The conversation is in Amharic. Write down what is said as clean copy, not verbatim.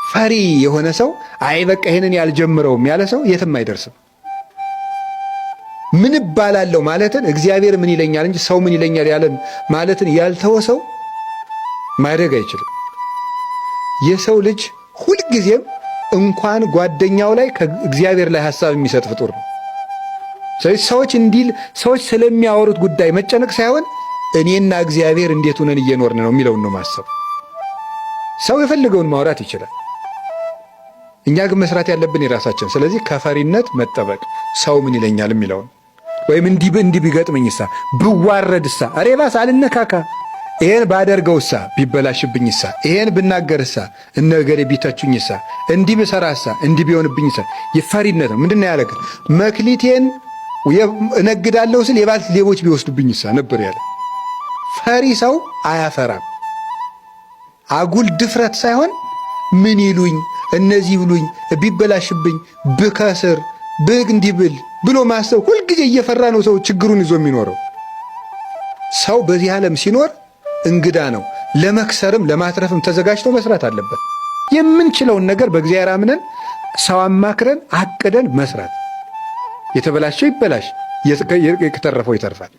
ፈሪ የሆነ ሰው አይ በቃ ይሄንን ያልጀምረውም ያለ ሰው የትም አይደርስም። ምን እባላለሁ ማለትን እግዚአብሔር ምን ይለኛል እንጂ ሰው ምን ይለኛል ያለን ማለትን ያልተወ ሰው ማደግ አይችልም። የሰው ልጅ ሁልጊዜም እንኳን ጓደኛው ላይ ከእግዚአብሔር ላይ ሐሳብ የሚሰጥ ፍጡር ነው። ሰዎች ስለሚያወሩት ጉዳይ መጨነቅ ሳይሆን እኔና እግዚአብሔር እንዴት ሆነን እየኖርን ነው የሚለውን ነው ማሰብ። ሰው የፈለገውን ማውራት ይችላል። እኛ ግን መስራት ያለብን የራሳችን። ስለዚህ ከፈሪነት መጠበቅ፣ ሰው ምን ይለኛል የሚለውን ወይም እንዲህ ቢገጥመኝሳ፣ ብዋረድሳ፣ ሬባስ አልነካካ፣ ይሄን ባደርገውሳ፣ ቢበላሽብኝሳ፣ ይሄን ብናገርሳ፣ እነገሬ ቢተቹኝሳ፣ እንዲህ ብሰራሳ፣ እንዲህ ቢሆንብኝሳ። የፈሪነት ነው። ምንድን ነው ያለ? መክሊቴን እነግዳለሁ ስል የባልት ሌቦች ቢወስዱብኝሳ ነበር ያለ። ፈሪ ሰው አያፈራም። አጉል ድፍረት ሳይሆን ምን ይሉኝ፣ እነዚህ ብሉኝ፣ ቢበላሽብኝ፣ ብከስር፣ እንዲህ ብል ብሎ ማሰብ። ሁልጊዜ እየፈራ ነው ሰው ችግሩን ይዞ የሚኖረው። ሰው በዚህ ዓለም ሲኖር እንግዳ ነው። ለመክሰርም ለማትረፍም ተዘጋጅቶ መስራት አለበት። የምንችለውን ነገር በእግዚአብሔር አምነን ሰው አማክረን አቅደን መስራት። የተበላሸው ይበላሽ፣ የተረፈው ይተርፋል።